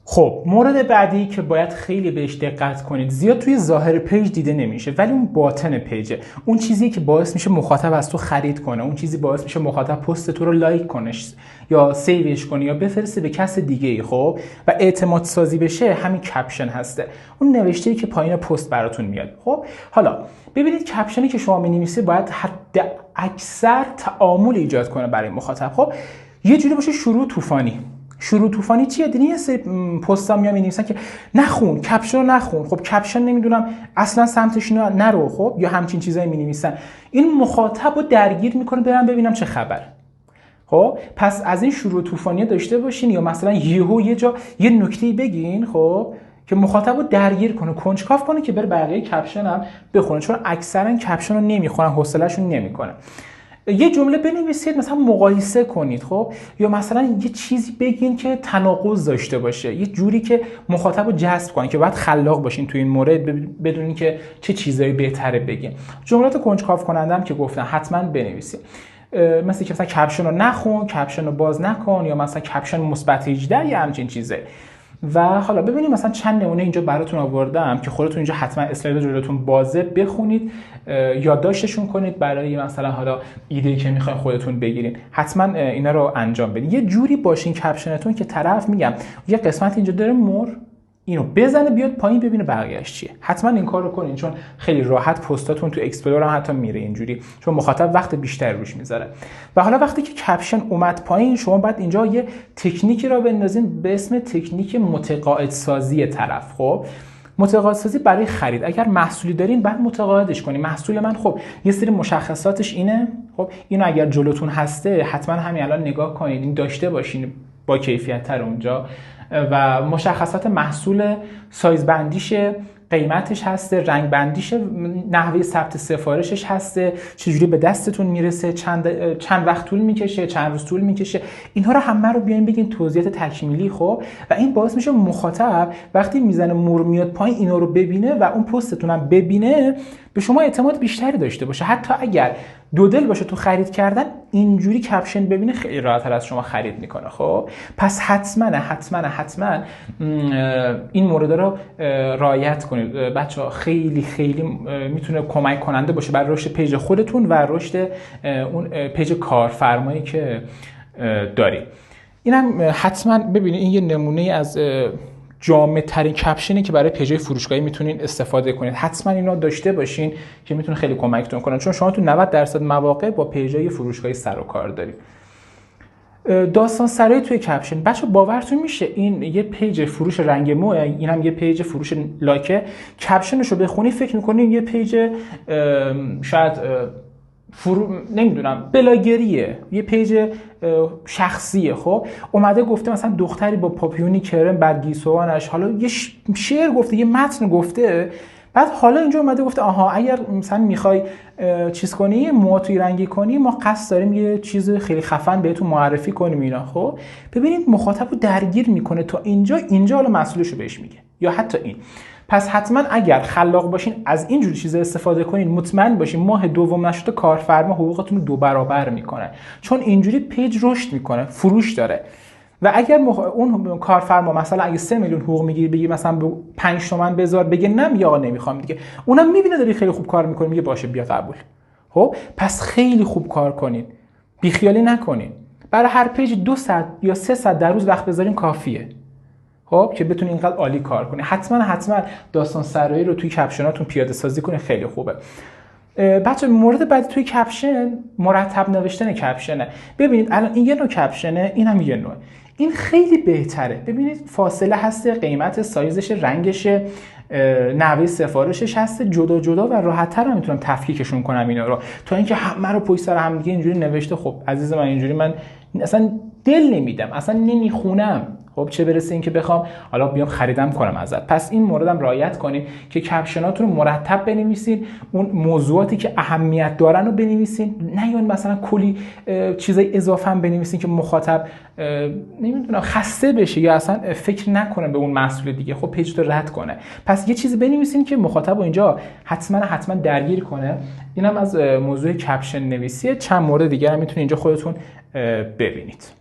خب مورد بعدی که باید خیلی بهش دقت کنید، زیاد توی ظاهر پیج دیده نمیشه ولی اون باطن پیجه، اون چیزی که باعث میشه مخاطب از تو خرید کنه، اون چیزی باعث میشه مخاطب پست تو رو لایک کنه یا سیوش کنه یا بفرسته به کس دیگه ای. خب و اعتماد سازی بشه همین کپشن هسته، اون نوشته‌ای که پایین پست براتون میاد. خب حالا ببینید کپشنی که شما می‌نویسید باید حد اکثر تعامل ایجاد کنه برای مخاطب. خب یه جوری باشه شروع طوفانی چیه؟ دیدین یه سری پست‌ها میام می‌نویسن که نخون کپشن رو نخون. خب کپشن نمیدونم اصلا سمتش نرو. خب یا همچین چیزایی می‌نویسن، این مخاطب رو درگیر میکنه برم ببینم چه خبر. خب پس از این شروع طوفانی داشته باشین، یا مثلا یه جا یه نکته‌ای بگین خب که مخاطب رو درگیر کنه، کنجکاو کنه که بره بقیه کپشن هم بخونه، چون اکثرا کپشن رو نمیخونن، حوصله‌شون نمیکنه. یه جمله بنویسید مثلا مقایسه کنید. خب یا مثلا یه چیزی بگین که تناقض داشته باشه، یه جوری که مخاطب رو جذب کنین، که باید خلاق باشین تو این مورد، بدونین که چه چیزایی بهتره بگین. جملات کنجکاو کننده هم که گفتن حتما بنویسید، مثل که مثلا کپشن رو نخون، کپشن رو باز نکن، یا مثلا کپشن مثبت 18 یا همچین چیزه. و حالا ببینید مثلا چند نمونه اینجا براتون آوردم که خودتون اینجا حتما اسلاید جلوتون بازه بخونید، یادداشتشون کنید برای مثلا حالا ایده‌ای که میخواین خودتون بگیرین. حتما اینا رو انجام بدید. یه جوری باشین کپشنتون که طرف میگم یه قسمت اینجا داره اینو بزنه بیاد پایین ببینه بقیه‌اش چیه. حتما این کارو کنین، چون خیلی راحت پستاتون تو اکسپلور هم حتی میره اینجوری، چون مخاطب وقت بیشتری روش میذاره. و حالا وقتی که کپشن اومد پایین، شما باید اینجا یه تکنیکی را بندازین به اسم تکنیک متقاعد سازی طرف. خب متقاعد سازی برای خرید. اگر محصولی دارین بعد متقاعدش کنین. محصول من خب یه سری مشخصاتش اینه، خب اینو اگر جلوتون هسته حتما همین الان نگاه کنید، این داشته باشین با کیفیت تر اونجا. و مشخصات محصول، سایز بندیشه، قیمتش هسته، رنگ بندیشه، نحوه ثبت سفارشش هسته، چجوری به دستتون میرسه، چند وقت طول میکشه، چند روز طول میکشه، اینها رو همه رو بیاین بگین توضیحات تکمیلی. خب و این باعث میشه مخاطب وقتی میزنه میاد پایین اینا رو ببینه و اون پستتون هم ببینه، به شما اعتماد بیشتری داشته باشه. حتی اگر دو دل باشه تو خرید کردن، اینجوری کپشن ببینه خیلی راحت‌تر از شما خرید میکنه. خب پس حتما این مورد رو رعایت کنید بچه‌ها. خیلی میتونه کمک کننده باشه برای رشد پیج خودتون و رشد اون پیج کارفرمایی که دارید. اینم حتما ببینید، این یه نمونه از جامع ترین کپشنی که برای پیجای فروشگاهی میتونین استفاده کنید. حتما اینا داشته باشین که میتونه خیلی کمکتون کنه، چون شما تو 90% مواقع با پیجای فروشگاهی سر و کار دارید. داستان سرایی توی کپشن، بچه باورتون میشه این یه پیج فروش رنگ مو، اینم یه پیج فروش لاکه، کپشنشو بخونی فکر میکنین یه پیج شاید نمیدونم بلاگریه، یه پیج شخصیه. خب اومده گفته مثلا دختری با پاپیونی کرم بر گیسوانش، حالا یه شعر گفته، یه متن گفته، بعد حالا اینجا اومده گفته آها اگر مثلا میخوای چیز کنی، موهاتو رنگی کنی، ما قصد داریم یه چیز خیلی خفن بهتون معرفی کنیم اینا. خب ببینید مخاطب رو درگیر میکنه تا اینجا حالا مسئولشو بهش میگه، یا حتی این. پس حتما اگر خلاق باشین از این جور چیزا استفاده کنین، مطمئن باشین ماه دوم نشده کارفرما حقوقتون رو 2 برابر میکنه، چون اینجوری پیج رشد میکنه، فروش داره. و اگر اون کارفرما مثلا اگه 3 میلیون حقوق میگیری بگی مثلا 5 تومن بذار، بگه نه آقا نمیخوام دیگه، اونم میبینه داری خیلی خوب کار میکنی، میگه باشه بیا قبول. خب پس خیلی خوب کار کنین، بیخیالی نکنین. برای هر پیج 2 ساعت یا 3 ساعت در روز وقت بذارین کافیه. خب که بتونین اینقدر عالی کار کنین. حتما داستان سرایی رو توی کپشناتون پیاده سازی کنین، خیلی خوبه. بچه مورد بعدی توی کپشن مرتب نوشتن کپشنه. ببینید الان این یه نوع کپشنه، این هم یه نوع. این خیلی بهتره. ببینید فاصله هست، قیمت، سایزش، رنگش، نحوه سفارشش هست، جدا و راحت‌تر هم میتونم تفکیکشون کنم اینا رو، تا اینکه همه رو پشت سر هم دیگه اینجوری نوشته. خب عزیز من اینجوری من اصلا دل نمیدم، اصلا نمیخونم. خب چه برسه این که بخوام حالا بیام خریدم کنم ازت. پس این موردم رعایت کنید که کپشناتون رو مرتب بنویسین، اون موضوعاتی که اهمیت دارن رو بنویسین، نه یا مثلا کلی چیزای اضافه هم بنویسین که مخاطب نمیدونم خسته بشه یا اصلا فکر نکنه به اون محصول دیگه، خب پیج رو رد کنه. پس یه چیزی بنویسین که مخاطب رو اینجا حتما درگیر کنه. اینم از موضوع کپشن نویسیه. چند مورد دیگه هم میتونید اینجا خودتون ببینید.